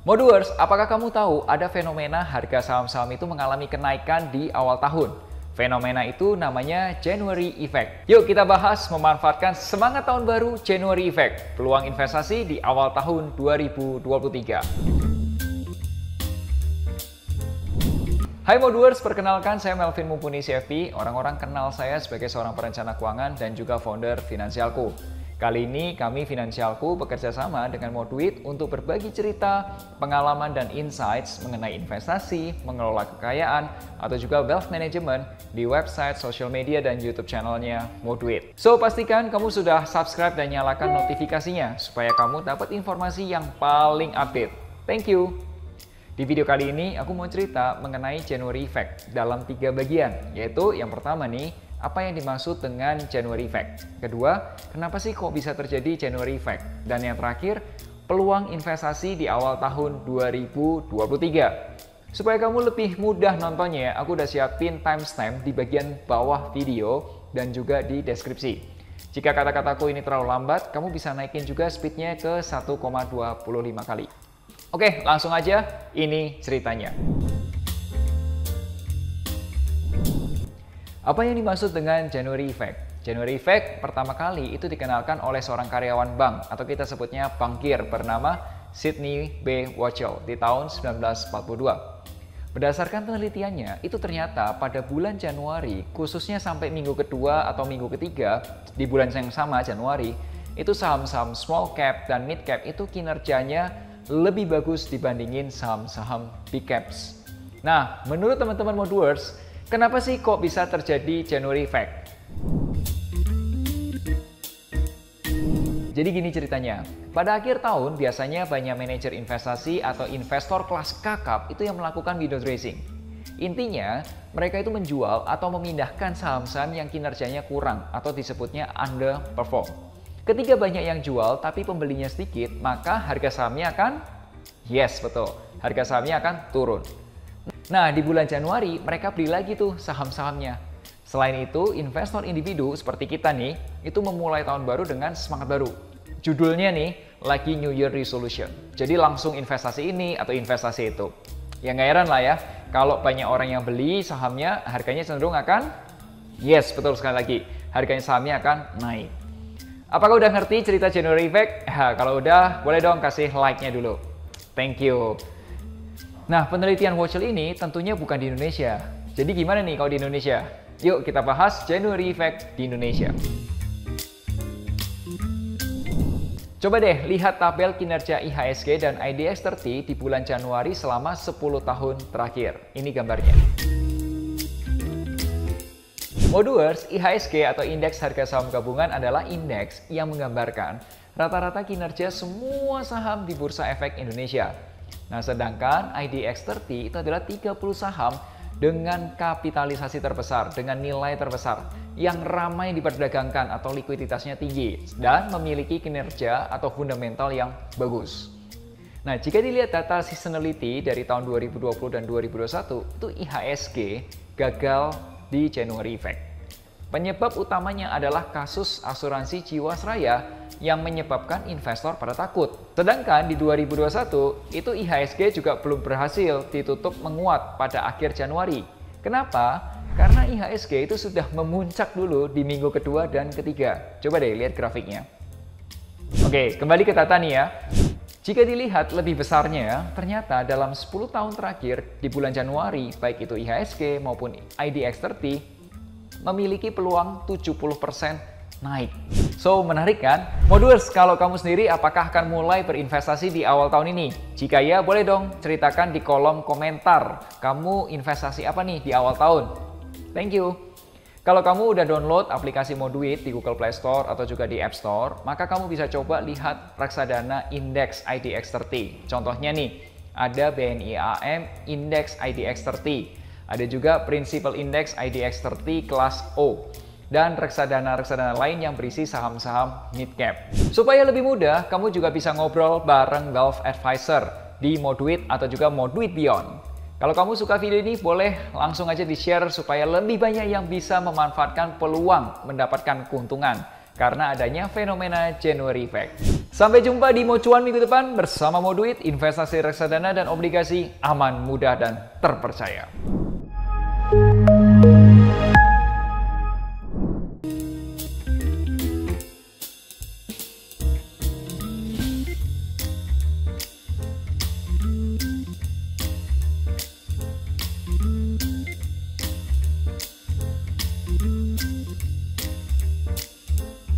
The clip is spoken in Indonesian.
Modulers, apakah kamu tahu ada fenomena harga saham-saham itu mengalami kenaikan di awal tahun? Fenomena itu namanya January Effect. Yuk kita bahas memanfaatkan semangat tahun baru January Effect, peluang investasi di awal tahun 2023. Hai Modulers, perkenalkan saya Melvin Mumpuni CFP. Orang-orang kenal saya sebagai seorang perencana keuangan dan juga founder Finansialku. Kali ini kami Finansialku bekerja sama dengan Moduit untuk berbagi cerita, pengalaman dan insights mengenai investasi, mengelola kekayaan, atau juga wealth management di website, social media, dan YouTube channelnya Moduit. So, pastikan kamu sudah subscribe dan nyalakan notifikasinya supaya kamu dapat informasi yang paling update. Thank you! Di video kali ini aku mau cerita mengenai January Effect dalam 3 bagian, yaitu yang pertama nih, apa yang dimaksud dengan January Effect. Kedua, kenapa sih kok bisa terjadi January Effect? Dan yang terakhir, peluang investasi di awal tahun 2023. Supaya kamu lebih mudah nontonnya, aku udah siapin timestamp di bagian bawah video dan juga di deskripsi. Jika kata-kataku ini terlalu lambat, kamu bisa naikin juga speednya ke 1,25 kali. Oke, langsung aja, ini ceritanya. Apa yang dimaksud dengan January Effect? January Effect pertama kali itu dikenalkan oleh seorang karyawan bank atau kita sebutnya bankir bernama Sidney B. Wachtel di tahun 1942. Berdasarkan penelitiannya, itu ternyata pada bulan Januari, khususnya sampai minggu kedua atau minggu ketiga di bulan yang sama Januari, itu saham-saham small cap dan mid cap itu kinerjanya lebih bagus dibandingin saham-saham big caps. Nah, menurut teman-teman Modulers, kenapa sih kok bisa terjadi January Effect? Jadi gini ceritanya, pada akhir tahun biasanya banyak manajer investasi atau investor kelas kakap itu yang melakukan window dressing. Intinya, mereka itu menjual atau memindahkan saham-saham yang kinerjanya kurang atau disebutnya underperform. Ketika banyak yang jual tapi pembelinya sedikit, maka harga sahamnya akan, yes betul, harga sahamnya akan turun. Nah, di bulan Januari mereka beli lagi tuh saham-sahamnya. Selain itu, investor individu seperti kita nih, itu memulai tahun baru dengan semangat baru. Judulnya nih, lagi New Year Resolution. Jadi langsung investasi ini atau investasi itu. Ya nggak heran lah ya, kalau banyak orang yang beli sahamnya, harganya cenderung akan, yes betul sekali lagi, harganya sahamnya akan naik. Apakah udah ngerti cerita January Effect? Kalau udah, boleh dong kasih like-nya dulu. Thank you. Nah, penelitian Wachtel ini tentunya bukan di Indonesia. Jadi gimana nih kalau di Indonesia? Yuk kita bahas January Effect di Indonesia. Coba deh lihat tabel kinerja IHSG dan IDX30 di bulan Januari selama 10 tahun terakhir. Ini gambarnya. Modulers, IHSG atau Indeks Harga Saham Gabungan adalah indeks yang menggambarkan rata-rata kinerja semua saham di Bursa Efek Indonesia. Nah, sedangkan IDX30 itu adalah 30 saham dengan kapitalisasi terbesar, dengan nilai terbesar, yang ramai diperdagangkan atau likuiditasnya tinggi, dan memiliki kinerja atau fundamental yang bagus. Nah, jika dilihat data seasonality dari tahun 2020 dan 2021, itu IHSG gagal di January Effect. Penyebab utamanya adalah kasus asuransi Jiwasraya yang menyebabkan investor pada takut. Sedangkan di 2021, itu IHSG juga belum berhasil ditutup menguat pada akhir Januari. Kenapa? Karena IHSG itu sudah memuncak dulu di minggu kedua dan ketiga. Coba deh lihat grafiknya. Oke, kembali ke data nih ya. Jika dilihat lebih besarnya, ternyata dalam 10 tahun terakhir di bulan Januari, baik itu IHSG maupun IDX30, memiliki peluang 70% naik. So, menarik kan? Modulers, kalau kamu sendiri apakah akan mulai berinvestasi di awal tahun ini? Jika ya, boleh dong ceritakan di kolom komentar. Kamu investasi apa nih di awal tahun? Thank you. Kalau kamu udah download aplikasi Moduit di Google Play Store atau juga di App Store, maka kamu bisa coba lihat reksadana indeks IDX30. Contohnya nih, ada BNI AM Indeks IDX30. Ada juga Principal Index IDX30 kelas O. Dan reksadana-reksadana lain yang berisi saham-saham mid cap. Supaya lebih mudah, kamu juga bisa ngobrol bareng Wealth Advisor di Moduit atau juga Moduit Beyond. Kalau kamu suka video ini, boleh langsung aja di-share supaya lebih banyak yang bisa memanfaatkan peluang mendapatkan keuntungan karena adanya fenomena January Effect. Sampai jumpa di Mocuan minggu depan bersama Moduit, investasi reksadana dan obligasi aman, mudah, dan terpercaya.